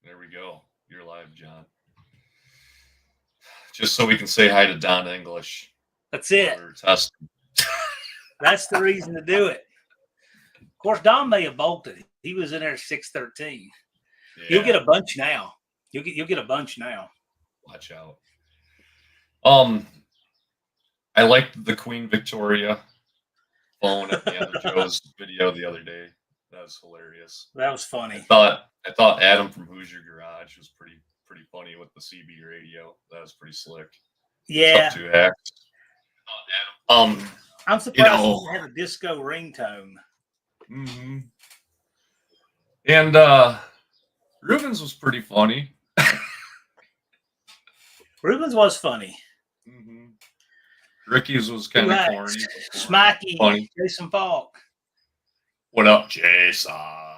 There we go. You're live, John. Just so we can say hi to Don English. That's it. We're testing. That's the reason to do it. Of course, Don may have bolted. He was in there 6:13. Yeah. You'll get a bunch now. You'll get a bunch now. Watch out. I liked the Queen Victoria phone at the end of Joe's video the other day. That was hilarious. That was funny. I thought Adam from Hoosier Garage was pretty funny with the CB radio. That was pretty slick. Yeah. Up to hacks. I'm surprised he doesn't have a disco ringtone. Mm-hmm. And Rubens was pretty funny. Rubens was funny. Mm-hmm. Ricky's was kind of corny. Smacky, funny. Jason Falk. What up, Jason?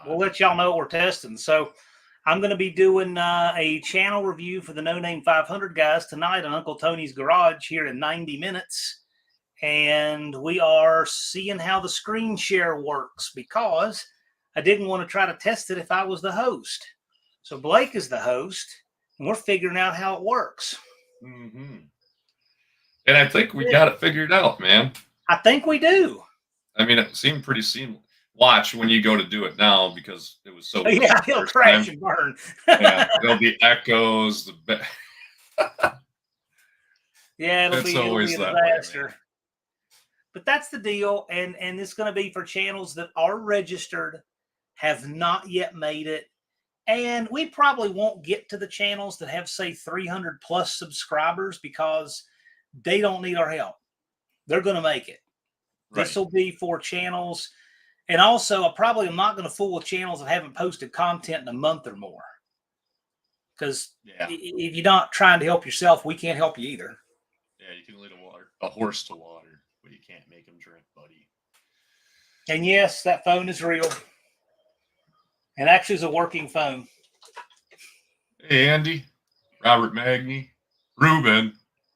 We'll let y'all know what we're testing. So I'm going to be doing a channel review for the No Name 500 guys tonight on Uncle Tony's Garage here in 90 minutes. And we are seeing how the screen share works because I didn't want to try to test it if I was the host. So Blake is the host, and we're figuring out how it works. Mm-hmm. And I think we got it figured out, man. I think we do. I mean, it seemed pretty seamless. Watch when you go to do it now because it was so. Yeah, it'll crash and burn. Yeah, there'll be echoes. Yeah, it'll be a disaster. But that's the deal, and it's going to be for channels that are registered, have not yet made it, and we probably won't get to the channels that have, say, 300 plus subscribers because they don't need our help. They're going to make it. Right. This will be for channels. And also, I probably am not going to fool with channels that haven't posted content in a month or more. Because if you're not trying to help yourself, we can't help you either. Yeah, you can lead a horse to water, but you can't make him drink, buddy. And yes, that phone is real. And actually, it's a working phone. Hey, Andy, Robert Magny, Ruben,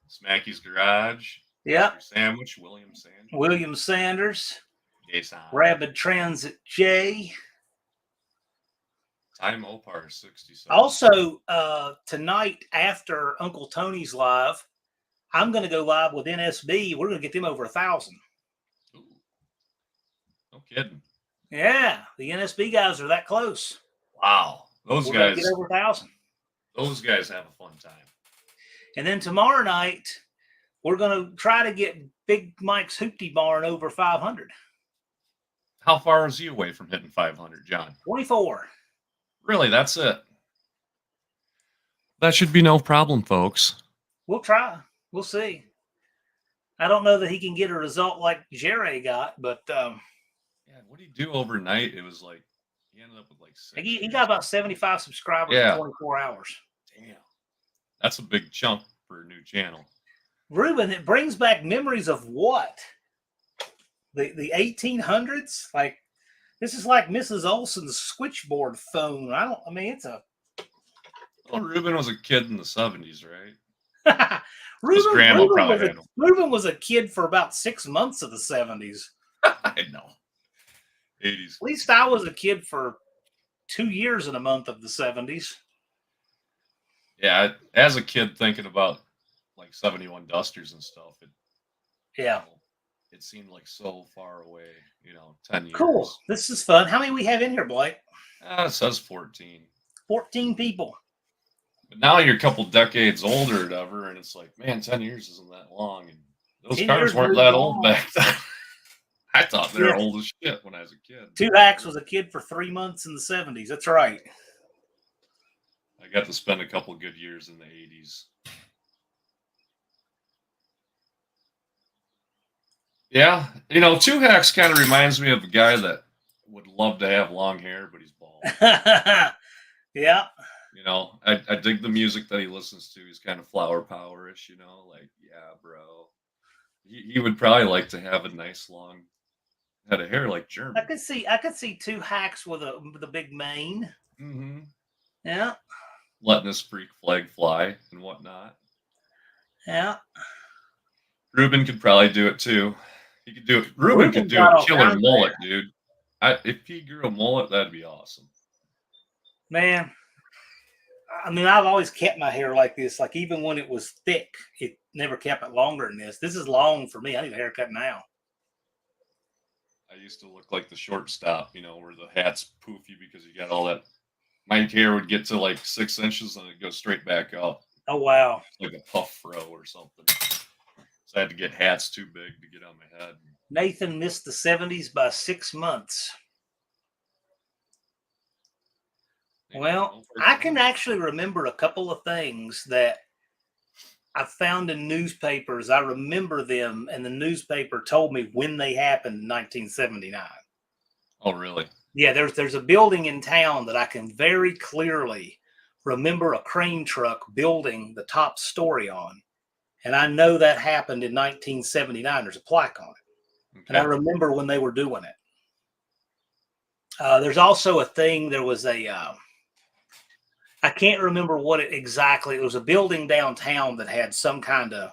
Smacky's Garage. Yep. Sandwich, William Sanders. Jason. Rabid Transit J. Time Opar 67. Also, tonight after Uncle Tony's live, I'm going to go live with NSB. We're going to get them over 1,000. Ooh. No kidding. Yeah, the NSB guys are that close. Wow, those guys get over 1,000. Those guys have a fun time. And then tomorrow night, we're going to try to get Big Mike's Hoopty Barn over 500. How far is he away from hitting 500, John? 24. Really, that's it. That should be no problem, folks. We'll try. We'll see. I don't know that he can get a result like Jerry got, but yeah, what did he do overnight? It was like he ended up with like 6. He got about 75 subscribers in 24 hours. Damn, that's a big chunk for a new channel. Ruben, it brings back memories of what? The 1800s? Like, this is like Mrs. Olson's switchboard phone. It's a... Well, Ruben was a kid in the 70s, right? Ruben was a kid for about 6 months of the 70s. I know. 80s. At least I was a kid for 2 years and a month of the 70s. Yeah, as a kid thinking about like 71 Dusters and stuff, it seemed like so far away, 10 years. Cool. This is fun. How many we have in here, Blake? It says 14. 14 people. But now you're a couple decades older or whatever, and it's like, man, 10 years isn't that long. And those cars weren't that old back then. I thought they were old as shit when I was a kid. Two Hacks was a kid for 3 months in the 70s. That's right. I got to spend a couple good years in the 80s. Yeah, Two Hacks kind of reminds me of a guy that would love to have long hair, but he's bald. Yeah. I dig the music that he listens to. He's kind of flower power-ish, like, yeah, bro. He would probably like to have a nice long head of hair like German. I could see Two Hacks with a big mane. Mm-hmm. Yeah. Letting his freak flag fly and whatnot. Yeah. Ruben could probably do it too. He could do it. Ruben could do a killer mullet, dude. If he grew a mullet, that'd be awesome. Man, I mean, I've always kept my hair like this. Like even when it was thick, it never kept it longer than this. This is long for me. I need a haircut now. I used to look like the shortstop, where the hat's poofy because you got all that. My hair would get to like 6 inches and it'd go straight back up. Oh, wow. Like a puff fro or something. So I had to get hats too big to get on my head. Nathan missed the 70s by 6 months. Well, I can actually remember a couple of things that I found in newspapers. I remember them, and the newspaper told me when they happened in 1979. Oh, really? Yeah, there's a building in town that I can very clearly remember a crane truck building the top story on. And I know that happened in 1979. There's a plaque on it. Okay. And I remember when they were doing it. There's also a thing, there was I can't remember what it exactly, it was a building downtown that had some kind of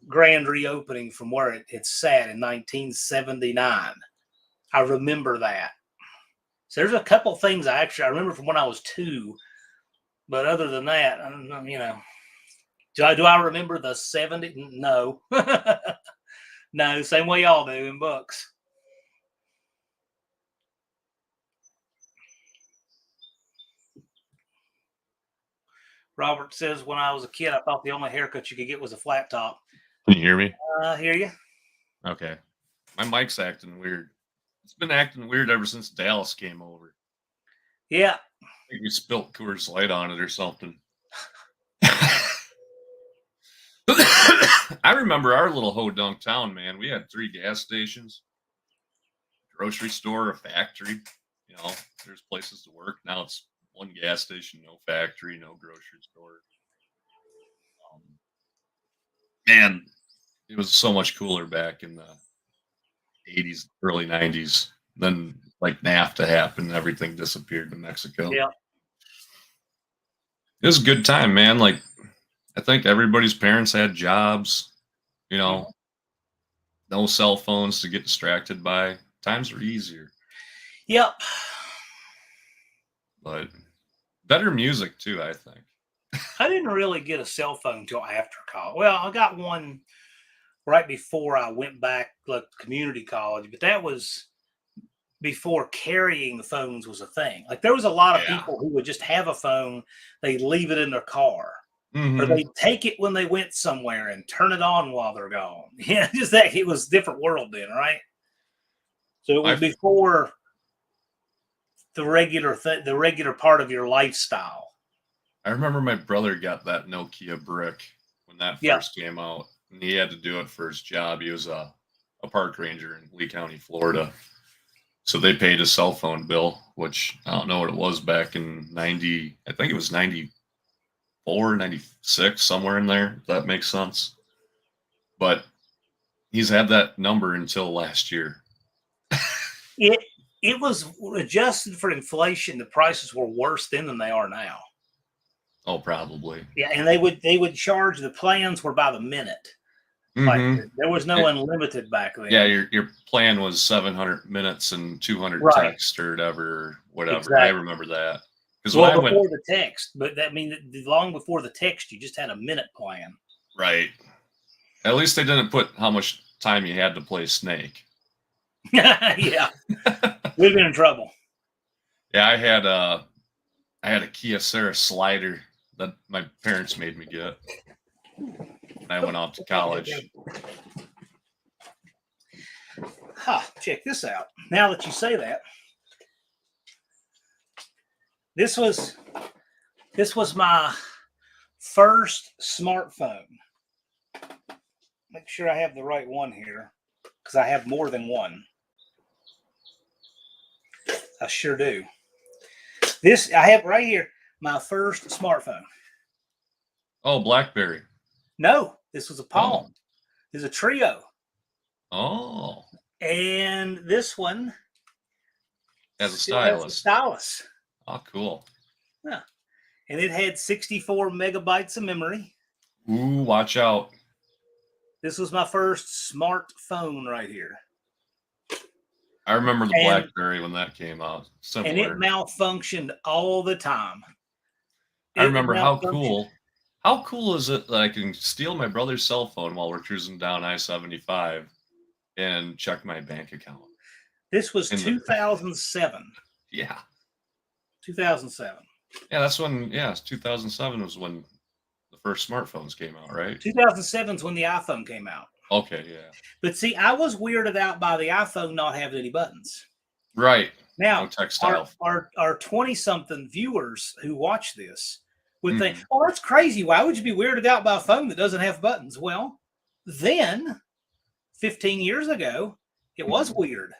grand reopening from where it sat in 1979. I remember that. So there's a couple things I remember from when I was 2, but other than that, do I remember the 70s? No. No, same way y'all do in books. Robert says, when I was a kid, I thought the only haircut you could get was a flat top. Can you hear me? I hear you. Okay. My mic's acting weird. It's been acting weird ever since Dallas came over. Yeah. I think you spilt Coors Light on it or something. I remember our little hodunk town, man. We had 3 gas stations, grocery store, a factory. There's places to work. Now it's 1 gas station, no factory, no grocery store. Man, it was so much cooler back in the 80s, early 90s. Then like NAFTA happened, everything disappeared to Mexico. Yeah. It was a good time, man. Like, I think everybody's parents had jobs, no cell phones to get distracted by. Times were easier. Yep. But better music too, I think. I didn't really get a cell phone until after college. Well, I got one right before I went back to community college, but that was before carrying the phones was a thing. Like there was a lot of people who would just have a phone, they'd leave it in their car. Mm-hmm. Or they'd take it when they went somewhere and turn it on while they're gone. Yeah, just that it was a different world then, right? So it was before the regular part of your lifestyle. I remember my brother got that Nokia brick when that first came out, and he had to do it for his job. He was a park ranger in Lee County, Florida. So they paid his cell phone bill, which I don't know what it was back in 90. I think it was 94, 96, somewhere in there. If that makes sense. But he's had that number until last year. It was adjusted for inflation. The prices were worse then than they are now. Oh, probably. Yeah, and they would charge, the plans were by the minute. Mm-hmm. Like there was no unlimited back then. Yeah, your plan was 700 minutes and 200 text or whatever. Exactly. I remember that. Well, before the text, but that means long before the text, you just had a minute plan. Right. At least they didn't put how much time you had to play Snake. Yeah, we've been in trouble. Yeah, I had a Kyocera slider that my parents made me get. And I went off to college. Check this out. Now that you say that, this was my first smartphone. Make sure I have the right one here, because I have more than one. I sure do. This I have right here, my first smartphone. Oh, BlackBerry. No, this was a Palm. This is a Trio. Oh. And this one has a stylus. Oh, cool. Yeah. And it had 64 megabytes of memory. Ooh, watch out. This was my first smartphone right here. I remember the BlackBerry when that came out. Similar. And it malfunctioned all the time. I remember how cool is it that I can steal my brother's cell phone while we're cruising down I-75 and check my bank account. This was 2007. Yeah. 2007. Yeah, that's when, 2007 was when the first smartphones came out, right? 2007 is when the iPhone came out. Okay, yeah. But see, I was weirded out by the iPhone not having any buttons. Right. Now, no textile. our 20-something viewers who watch this would think, oh, that's crazy. Why would you be weirded out by a phone that doesn't have buttons? Well, then, 15 years ago, it was weird.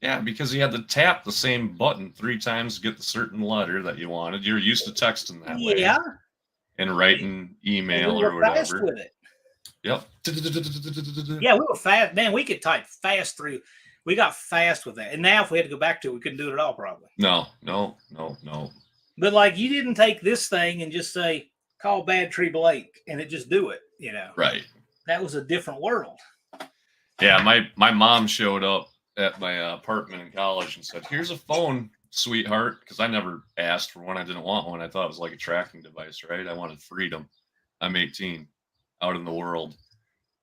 Yeah, because you had to tap the same button 3 times to get the certain letter that you wanted. You're used to texting that way. Yeah. And writing email or whatever. Fast with it. Yep. Yeah, we were fast. Man, we could type fast through. We got fast with that. And now if we had to go back to it, we couldn't do it at all, probably. No. But like, you didn't take this thing and just say, call Bad Tree Blake, and it just do it, you know. Right. That was a different world. Yeah, my mom showed up at my apartment in college and said, here's a phone, sweetheart, because I never asked for one. I didn't want one. I thought it was like a tracking device, right? I wanted freedom. I'm 18, out in the world.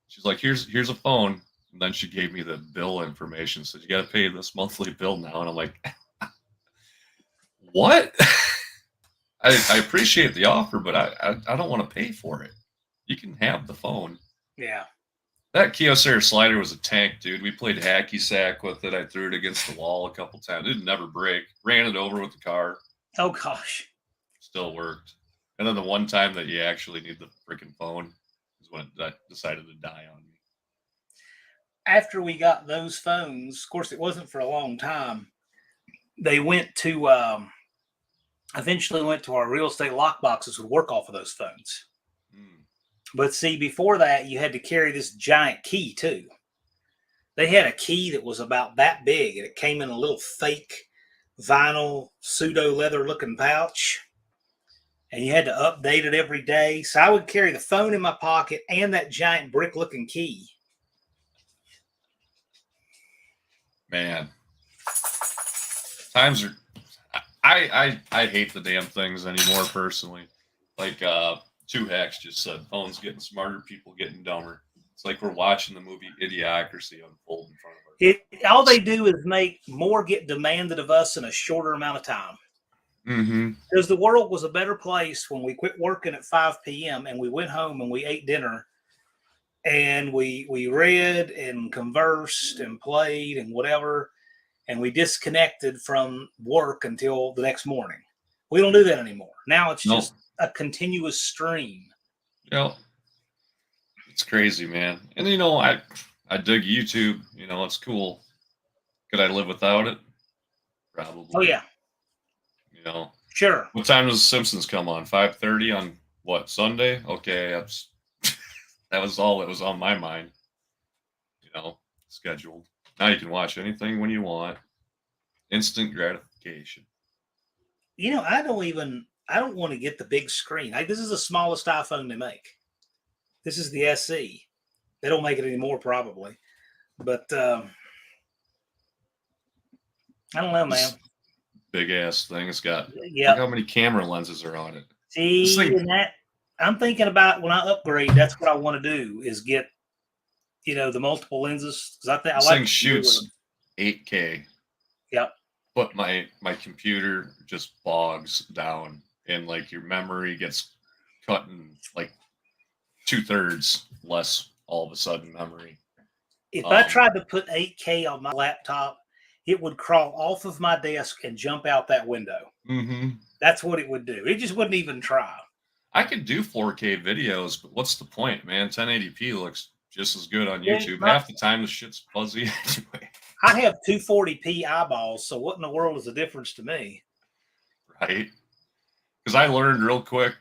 She's like, here's a phone. And then she gave me the bill information. Said, you got to pay this monthly bill now. And I'm like, what? I appreciate the offer, but I don't want to pay for it. You can have the phone. Yeah. That Kyocera slider was a tank, dude. We played hacky sack with it. I threw it against the wall a couple times. It didn't never break. Ran it over with the car. Oh, gosh. Still worked. And then the one time that you actually need the freaking phone is when it decided to die on me. After we got those phones, of course, it wasn't for a long time. They went to, eventually went to our real estate lock boxes would work off of those phones. But see, before that, you had to carry this giant key too. They had a key that was about that big, and it came in a little fake vinyl pseudo leather looking pouch. And you had to update it every day. So I would carry the phone in my pocket and that giant brick looking key. Man, times are. I hate the damn things anymore personally. Like 2 Hacks just said, phones getting smarter, people getting dumber. It's like we're watching the movie Idiocracy unfold in front of us. All they do is make more get demanded of us in a shorter amount of time. Because the world was a better place when we quit working at 5 p.m. and we went home and we ate dinner and we read and conversed and played and whatever, and we disconnected from work until the next morning. We don't do that anymore. Now it's just a continuous stream. Yep. It's crazy, man. And you know, I dig YouTube. You know, it's cool. Could I live without it? Probably. Oh yeah. You know. Sure. What time does The Simpsons come on? 5:30 on what, Sunday? Okay, that's that was all that was on my mind. You know, scheduled. Now you can watch anything when you want. Instant gratification. You know, I don't want to get the big screen. This is the smallest iPhone they make. This is the SE. They don't make it anymore, probably. But I don't know, man. Big ass thing. It's got look how many camera lenses are on it. See, I'm thinking about when I upgrade, that's what I want to do is get, you know, the multiple lenses. Because I like thing shoots 8K. Yep. But my computer just bogs down. And like your memory gets cut in like 2/3 less all of a sudden memory. If I tried to put 8K on my laptop, it would crawl off of my desk and jump out that window. That's what it would do. It just wouldn't even try. I could do 4K videos, but what's the point, man? 1080p looks just as good on YouTube. Half the time the shit's fuzzy anyway. I have 240p eyeballs, so what in the world is the difference to me? Right. Because I learned real quick,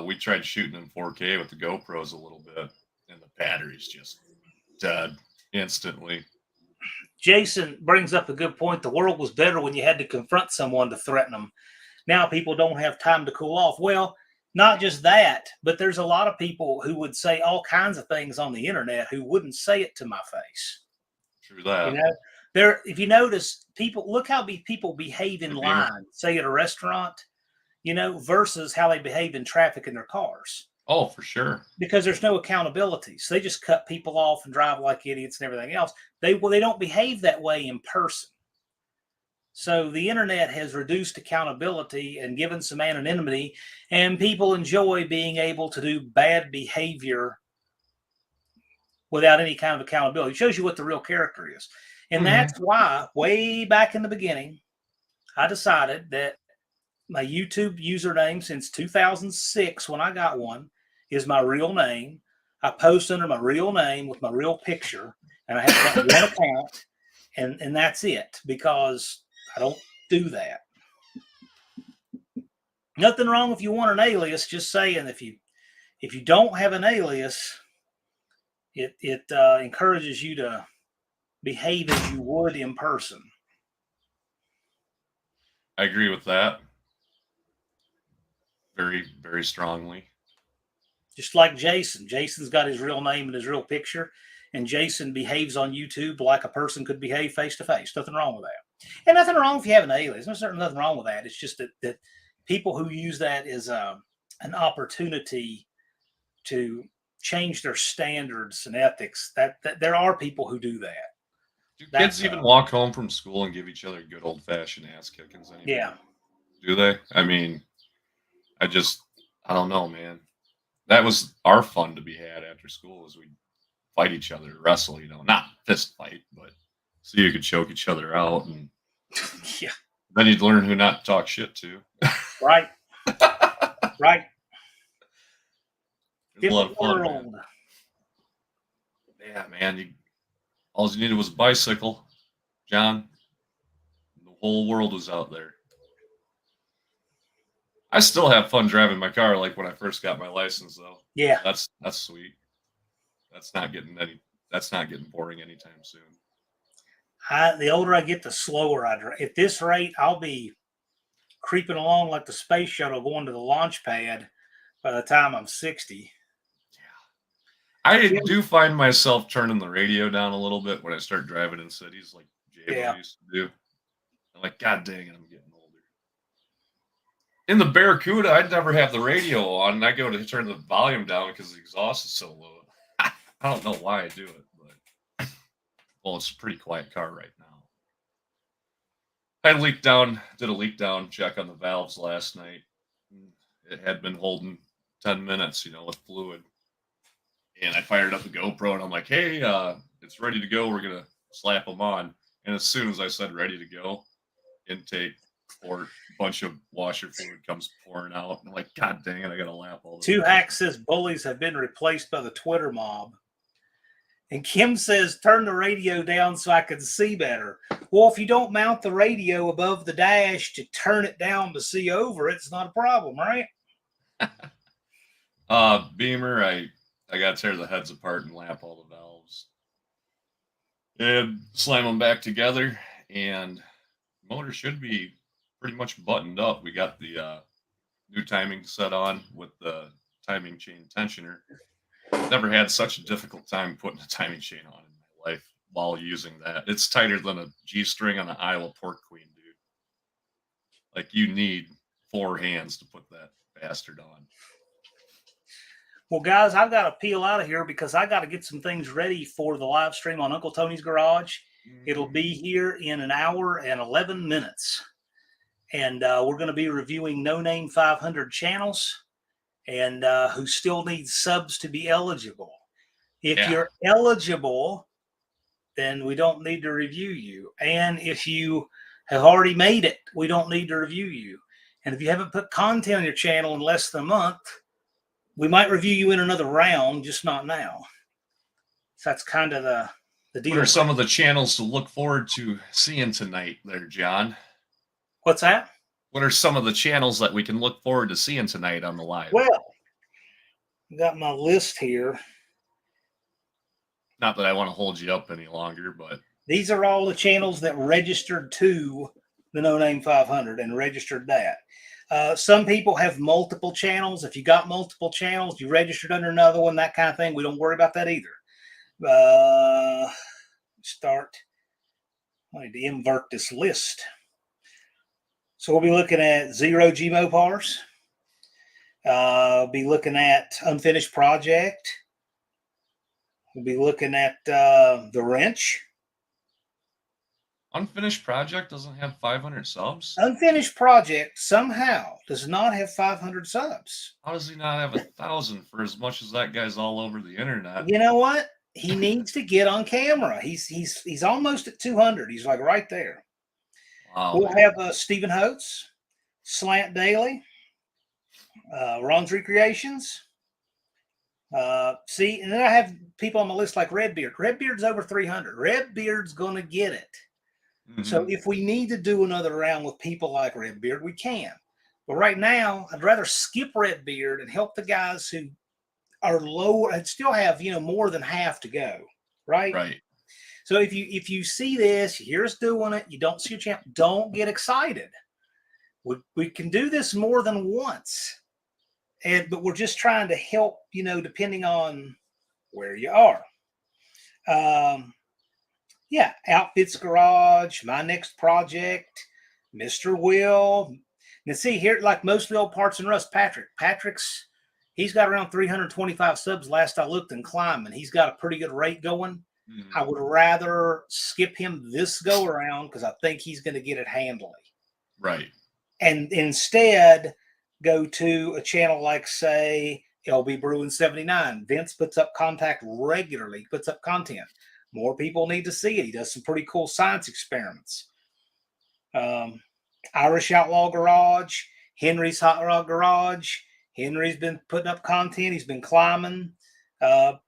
we tried shooting in 4K with the GoPros a little bit, and the battery's just dead instantly. Jason brings up a good point. The world was better when you had to confront someone to threaten them. Now people don't have time to cool off. Well, not just that, but there's a lot of people who would say all kinds of things on the internet who wouldn't say it to my face. True that. You know, if you notice, people look how people behave in line. Say at a restaurant, versus how they behave in traffic in their cars. Oh, for sure. Because there's no accountability. So they just cut people off and drive like idiots and everything else. They don't behave that way in person. So the internet has reduced accountability and given some anonymity, and people enjoy being able to do bad behavior without any kind of accountability. It shows you what the real character is. And that's why, way back in the beginning, I decided that my YouTube username since 2006, when I got one, is my real name. I post under my real name with my real picture, and I have got one account, and that's it, because I don't do that. Nothing wrong if you want an alias. Just saying, if you don't have an alias, it encourages you to behave as you would in person. I agree with that. Very, very strongly. Just like Jason. Jason's got his real name and his real picture, and Jason behaves on YouTube like a person could behave face to face. Nothing wrong with that. And nothing wrong if you have an alias. There's certainly nothing wrong with that. It's just that people who use that as an opportunity to change their standards and ethics, that there are people who do that. Do kids even walk home from school and give each other good old-fashioned ass kickings anymore? Yeah. Do they? I mean, I don't know, man. That was our fun to be had after school, as we'd fight each other, wrestle, not fist fight, but so you could choke each other out. And yeah. Then you'd learn who not to talk shit to. Right. Right. It was a lot of fun, man. Yeah, man. All you needed was a bicycle, John. The whole world was out there. I still have fun driving my car, like when I first got my license, though. Yeah, that's sweet. That's not getting boring anytime soon. The older I get, the slower I drive. At this rate, I'll be creeping along like the space shuttle going to the launch pad by the time I'm 60. I do find myself turning the radio down a little bit when I start driving in cities, like Jay used to do. I'm like, God dang it, I'm getting older. In the Barracuda, I'd never have the radio on, and I go to turn the volume down because the exhaust is so low. I don't know why I do it, but it's a pretty quiet car right now. I did a leak down check on the valves last night. It had been holding 10 minutes, with fluid. And I fired up the GoPro, and I'm like, hey, it's ready to go. We're going to slap them on. And as soon as I said ready to go, intake or a bunch of washer fluid comes pouring out. And I'm like, God dang it, I got to lap all this. Two Hack says bullies have been replaced by the Twitter mob. And Kim says, turn the radio down so I can see better. Well, if you don't mount the radio above the dash to turn it down to see over it, it's not a problem, right? Beamer, I got to tear the heads apart and lap all the valves. And slam them back together, and the motor should be pretty much buttoned up. We got the new timing set on with the timing chain tensioner. Never had such a difficult time putting a timing chain on in my life while using that. It's tighter than a G-string on an Iowa pork queen, dude. Like, you need 4 hands to put that bastard on. Well, guys, I've got to peel out of here because I got to get some things ready for the live stream on Uncle Tony's Garage. It'll be here in an hour and 11 minutes. And we're going to be reviewing No Name 500 channels and who still need subs to be eligible. If you're eligible, then we don't need to review you. And if you have already made it, we don't need to review you. And if you haven't put content on your channel in less than a month, we might review you in another round, just not now. So that's kind of the deal. What are some of the channels to look forward to seeing tonight there, John? What's that? What are some of the channels that we can look forward to seeing tonight on the live? Well, I got my list here. Not that I want to hold you up any longer, but these are all the channels that registered to the No Name 500 and registered that. Some people have multiple channels. If you got multiple channels, you registered under another one, that kind of thing. We don't worry about that either. I need to invert this list. So we'll be looking at Zero G Mopars. Be looking at Unfinished Project. We'll be looking at the Wrench. Unfinished Project doesn't have 500 subs? Unfinished Project somehow does not have 500 subs. How does he not have 1,000 for as much as that guy's all over the internet? You know what? He needs to get on camera. He's almost at 200. He's like right there. Wow, we'll have Stephen Holtz, Slant Daily, Ron's Recreations. See, and then I have people on my list like Redbeard. Redbeard's over 300. Redbeard's going to get it. Mm-hmm. So if we need to do another round with people like Redbeard, we can. But right now, I'd rather skip Redbeard and help the guys who are lower and still have, more than half to go. Right. Right. So if you see this, you hear us doing it, you don't see your channel, don't get excited. We can do this more than once. But we're just trying to help, depending on where you are. Outfits Garage, My Next Project, Mr. Will. Now see here, like most Real Parts and Rust, he's got around 325 subs last I looked in climbing. He's got a pretty good rate going. Mm-hmm. I would rather skip him this go around because I think he's going to get it handily. Right. And instead go to a channel like, say, LB Bruin 79. Vince puts up regularly, puts up content. More people need to see it. He does some pretty cool science experiments. Irish Outlaw Garage, Henry's Hot Rod Garage. Henry's been putting up content. He's been climbing. I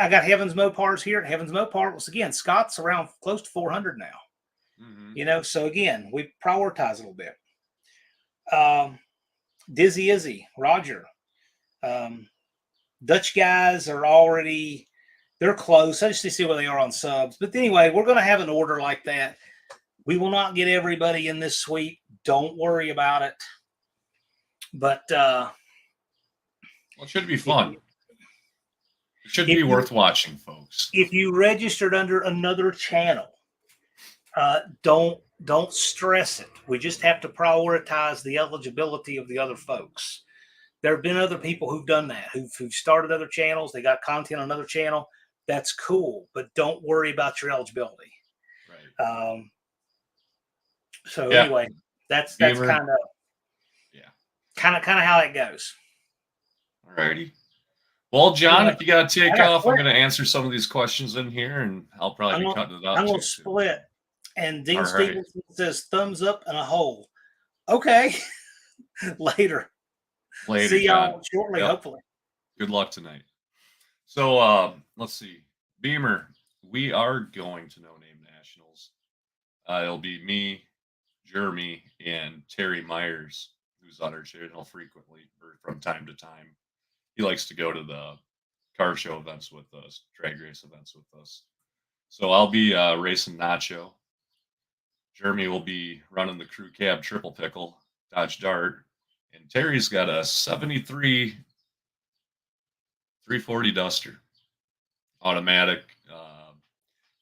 got Heaven's Mopars here. Heaven's Mopar, once again, Scott's around close to 400 now. Mm-hmm. So again, we prioritize a little bit. Dizzy Izzy, Roger. Dutch guys are already, they're close. I just need to see where they are on subs. But anyway, we're going to have an order like that. We will not get everybody in this suite. Don't worry about it. But it should be fun. It should be worth watching, folks. If you registered under another channel, don't stress it. We just have to prioritize the eligibility of the other folks. There have been other people who've done that, who've started other channels. They got content on another channel. That's cool, but don't worry about your eligibility. Right. Anyway, that's kind of how it goes. All righty. Well, John, if you got to take off, I'm going to answer some of these questions in here, and I'll probably be cutting it out. I'm going to split. And Dean Stevenson says thumbs up and a hole. Okay. Later. See y'all shortly, hopefully. Good luck tonight. So let's see. Beamer, we are going to No Name Nationals. It'll be me, Jeremy, and Terry Myers, who's on our channel frequently or from time to time. He likes to go to the car show events with us, drag race events with us. So I'll be racing Nacho. Jeremy will be running the crew cab triple pickle, Dodge Dart. And Terry's got a 73 340 Duster. Automatic. I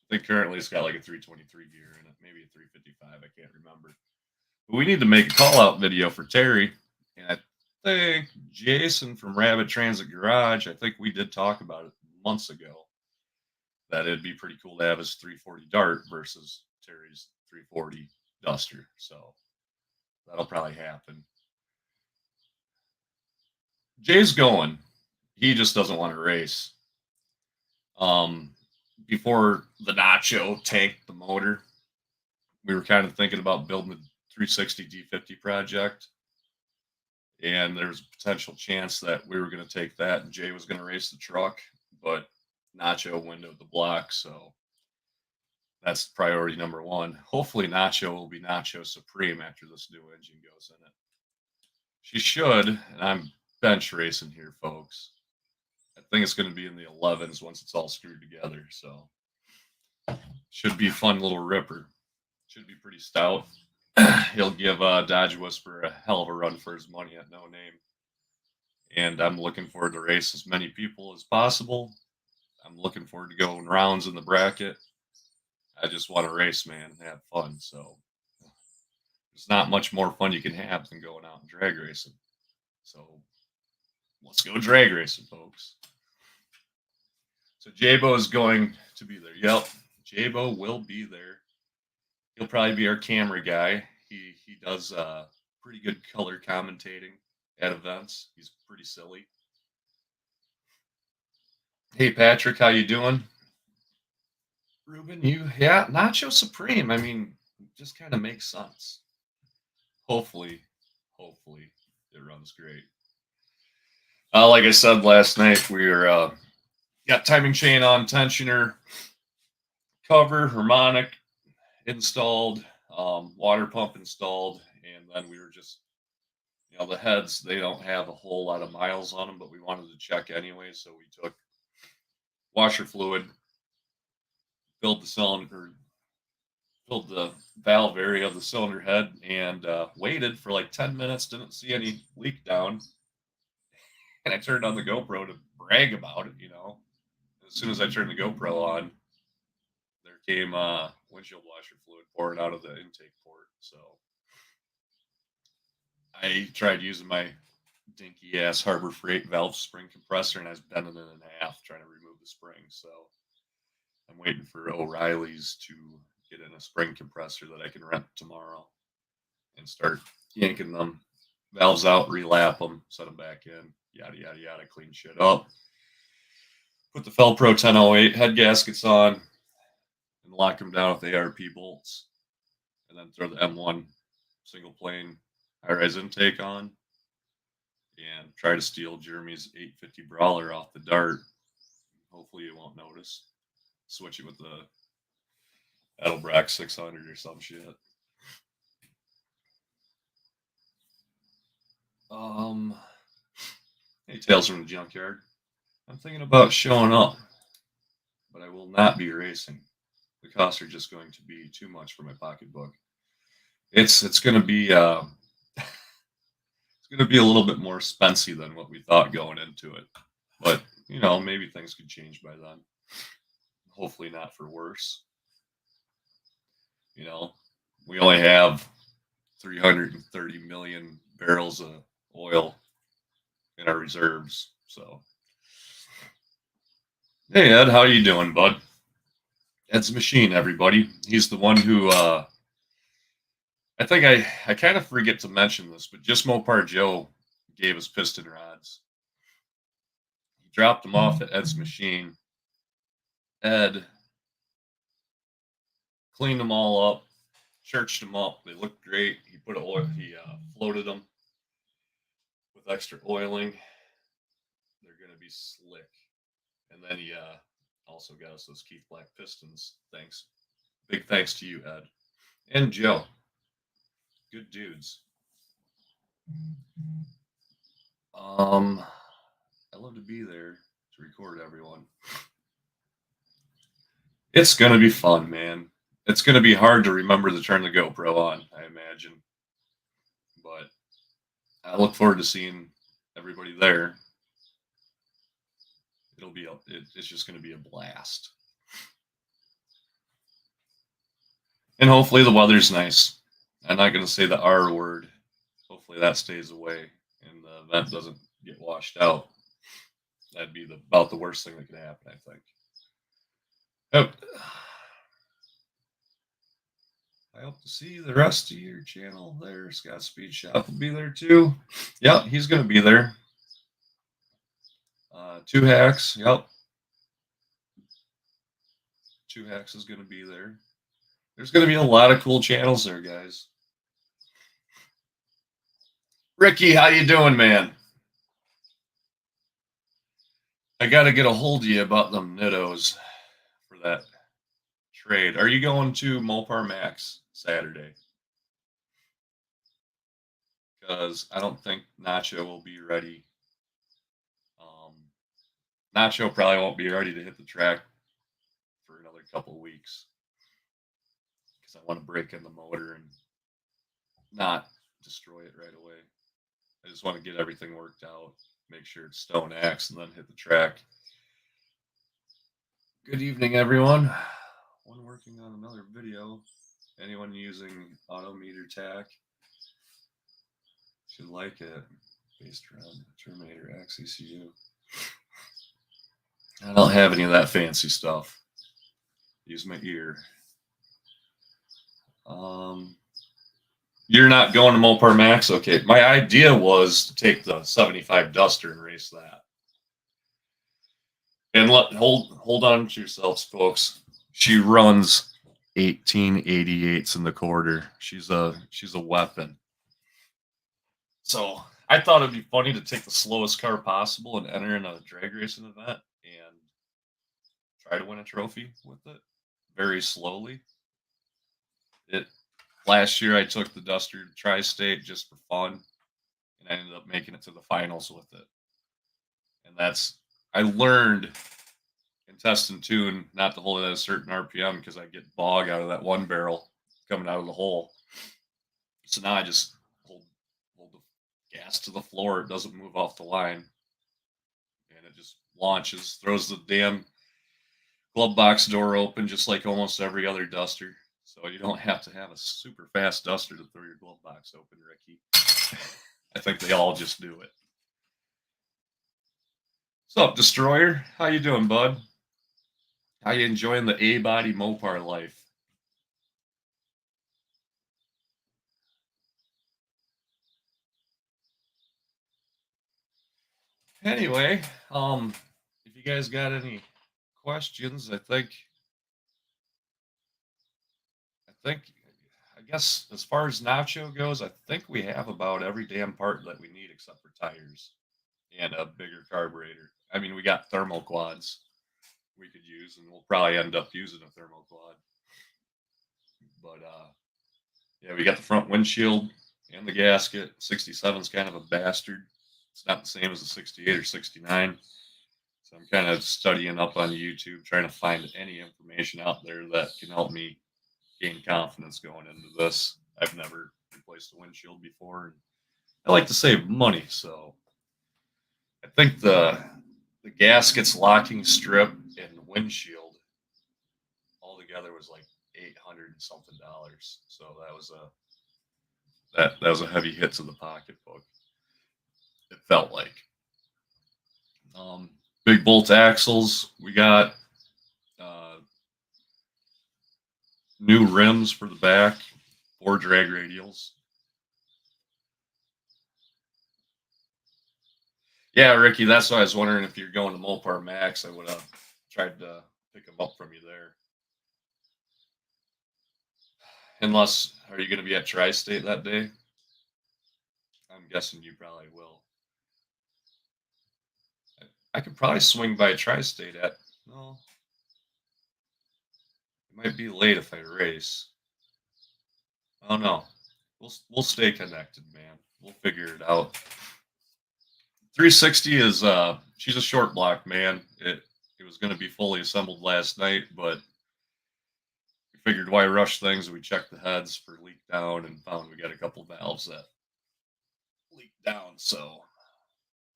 think currently it's got like a 323 gear in it, maybe a 355. I can't remember. But we need to make a call-out video for Terry. And I think Jason from Rabbit Transit Garage, I think we did talk about it months ago, that it'd be pretty cool to have his 340 Dart versus Terry's 340 Duster. So that'll probably happen. Jay's going. He just doesn't want to race. Before the Nacho tanked the motor, we were kind of thinking about building the 360 D50 project. And there was a potential chance that we were going to take that and Jay was going to race the truck, but Nacho windowed the block. So that's priority number one. Hopefully Nacho will be Nacho Supreme after this new engine goes in it. She should, and I'm bench racing here, folks. I think it's going to be in the 11s once it's all screwed together. So should be a fun little ripper. Should be pretty stout. He'll give Dodge Whisper a hell of a run for his money at No Name. And I'm looking forward to race as many people as possible. I'm looking forward to going rounds in the bracket. I just want to race, man, and have fun. So There's not much more fun you can have than going out and drag racing. So let's go drag racing, folks. So Jabo is going to be there. Yep, Jabo will be there. He'll probably be our camera guy. He does pretty good color commentating at events. He's pretty silly. Hey Patrick, how you doing? Ruben, Nacho Supreme. I mean, just kind of makes sense. Hopefully it runs great. Like I said last night, we're got timing chain on, tensioner, cover, harmonic installed, water pump installed, and then we were just, the heads, they don't have a whole lot of miles on them, but we wanted to check anyway, so we took washer fluid, filled the valve area of the cylinder head, and waited for like 10 minutes, didn't see any leak down, and I turned on the GoPro to brag about it, As soon as I turned the GoPro on, there came windshield washer fluid pouring out of the intake port. So I tried using my dinky ass Harbor Freight valve spring compressor, and I was bending it in half trying to remove the spring. So I'm waiting for O'Reilly's to get in a spring compressor that I can rent tomorrow and start yanking them valves out, relap them, set them back in, yada, yada, yada, clean shit up. Put the Felpro 1008 head gaskets on and lock them down with ARP bolts. And then throw the M1 single plane high-rise intake on and try to steal Jeremy's 850 Brawler off the dart. Hopefully you won't notice. Switch it with the Edelbrock 600 or some shit. Hey, Tales from the Junkyard. I'm thinking about showing up, but I will not be racing. The costs are just going to be too much for my pocketbook. It's going to be it's going to be a little bit more expensive than what we thought going into it. But maybe things could change by then. Hopefully not for worse. We only have 330 million barrels of oil in our reserves. So, hey Ed, how you doing, bud? Ed's Machine, everybody. He's the one who I think I kind of forget to mention this, but just Mopar Joe gave us piston rods. He dropped them off at Ed's Machine. Ed cleaned them all up, churched them up. They looked great. He put oil. He floated them with extra oiling. They're gonna be slick. And then he also got us those Keith Black pistons. Thanks, big thanks to you, Ed and Joe. Good dudes. I love to be there to record everyone. It's gonna be fun, man. It's gonna be hard to remember to turn the GoPro on, I imagine. But I look forward to seeing everybody there. It's just gonna be a blast. And hopefully the weather's nice. I'm not gonna say the R word. Hopefully that stays away and the event doesn't get washed out. That'd be about the worst thing that could happen, I think. I hope to see the rest of your channel there. Scott Speed Shop will be there too. Yep, he's going to be there. Two Hacks. Yep. Two Hacks is going to be there. There's going to be a lot of cool channels there, guys. Ricky, how you doing, man? I got to get a hold of you about them Nittos for that trade. Are you going to Mopar Max Saturday? Because I don't think Nacho will be ready. Nacho probably won't be ready to hit the track for another couple of weeks. Because I want to break in the motor and not destroy it right away. I just want to get everything worked out, make sure it's stone axe, and then hit the track. Good evening, everyone. One working on another video. Anyone using Autometer Tac should like it. Based around Terminator X ECU. I don't have any of that fancy stuff. Use my ear. You're not going to Mopar Max? Okay. My idea was to take the 75 Duster and race that. And hold on to yourselves, folks. She runs 1888s in the quarter. She's a weapon. So I thought it'd be funny to take the slowest car possible and enter in a drag racing event and try to win a trophy with it very slowly. Last year I took the Duster to Tri-State just for fun, and I ended up making it to the finals with it. And I learned in test and tune not to hold it at a certain RPM because I get bog out of that one barrel coming out of the hole. So now I just hold the gas to the floor. It doesn't move off the line. And it just launches, throws the damn glove box door open just like almost every other Duster. So you don't have to have a super fast Duster to throw your glove box open, Ricky. I think they all just do it. What's up, Destroyer? How you doing, bud? How you enjoying the A-body Mopar life? Anyway, if you guys got any questions, I guess as far as Nacho goes, I think we have about every damn part that we need except for tires and a bigger carburetor. I mean, we got thermal quads we could use, and we'll probably end up using a thermal quad. But yeah, we got the front windshield and the gasket. 67 is kind of a bastard. It's not the same as a 68 or 69. So I'm kind of studying up on YouTube, trying to find any information out there that can help me gain confidence going into this. I've never replaced a windshield before, and I like to save money, so I think the gaskets, locking strip, and windshield all together was like $800 and something. So that was a heavy hit to the pocketbook. It felt like. Big bolt axles. We got new rims for the back, 4 drag radials. Yeah, Ricky, that's why I was wondering if you're going to Mopar Max. I would have tried to pick them up from you there. Unless, are you going to be at Tri-State that day? I'm guessing you probably will. I could probably swing by Tri-State at, no, it might be late if I race. Oh no, we'll stay connected, man. We'll figure it out. 360 is she's a short block, man. It was going to be fully assembled last night, but we figured why rush things. We checked the heads for leak down and found we got a couple valves that leaked down. So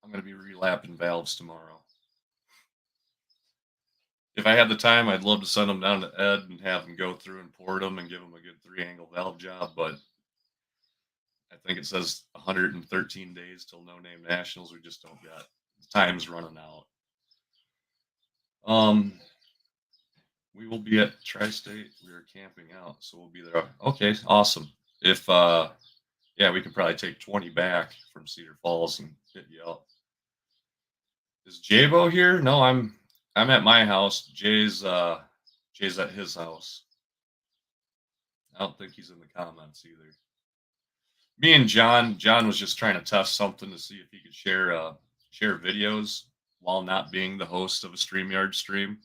I'm going to be relapping valves tomorrow. If I had the time, I'd love to send them down to Ed and have him go through and port them and give them a good 3-angle valve job, but I think it says 113 days till No Name Nationals. We just don't got time's running out. We will be at Tri-State. We are camping out, so we'll be there. Okay, awesome. If yeah, we could probably take 20 back from Cedar Falls and hit you up. Is Jabo here? No, I'm at my house. Jay's at his house. I don't think he's in the comments either. Me and John was just trying to test something to see if he could share videos while not being the host of a StreamYard stream.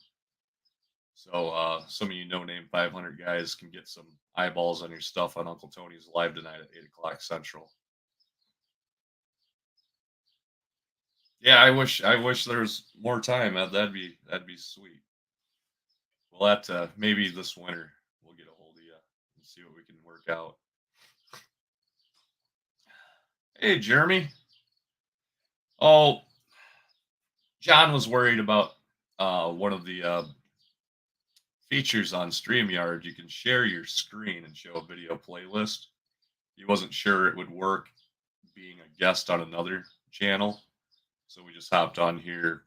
So some of you No Name 500 guys can get some eyeballs on your stuff on Uncle Tony's live tonight at 8 o'clock Central. Yeah, I wish there was more time. That'd be sweet. We'll have to, maybe this winter we'll get a hold of you and see what we can work out. Hey, Jeremy. Oh, John was worried about one of the features on StreamYard, you can share your screen and show a video playlist. He wasn't sure it would work being a guest on another channel. So we just hopped on here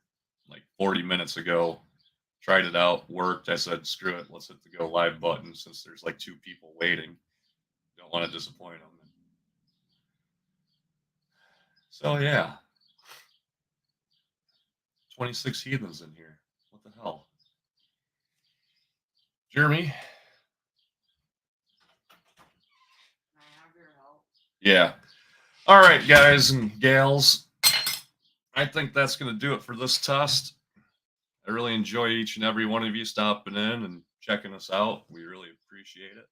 like 40 minutes ago, tried it out, worked. I said, screw it, let's hit the go live button since there's like 2 people waiting. Don't want to disappoint them. So yeah, 26 heathens in here. What the hell? Jeremy? Yeah. All right, guys and gals. I think that's going to do it for this test. I really enjoy each and every one of you stopping in and checking us out. We really appreciate it.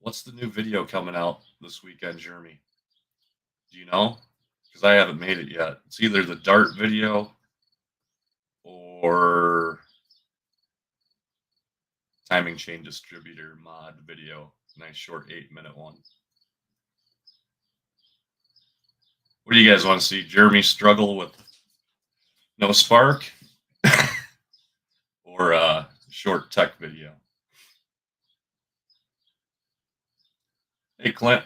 What's the new video coming out this weekend, Jeremy? Do you know? Because I haven't made it yet. It's either the Dart video or timing chain distributor mod video. Nice short 8-minute one. What do you guys want to see? Jeremy struggle with no spark or a short tech video? Hey, Clint.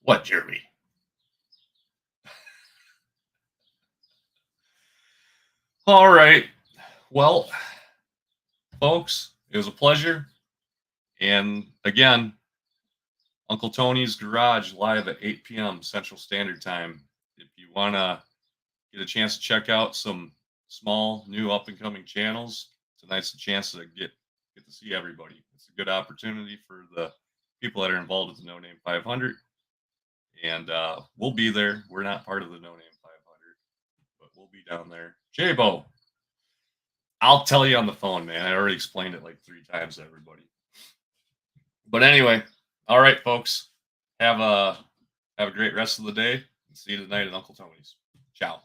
What, Jeremy? All right. Well, folks, it was a pleasure. And again, Uncle Tony's Garage live at 8 p.m. Central Standard Time. If you want to get a chance to check out some small, new, up-and-coming channels, it's a nice chance to get to see everybody. It's a good opportunity for the people that are involved with the No Name 500. And we'll be there. We're not part of the No Name 500, but we'll be down there. J-Bo, I'll tell you on the phone, man. I already explained it like 3 times to everybody. But anyway, all right, folks. Have a great rest of the day. And see you tonight at Uncle Tony's. Ciao.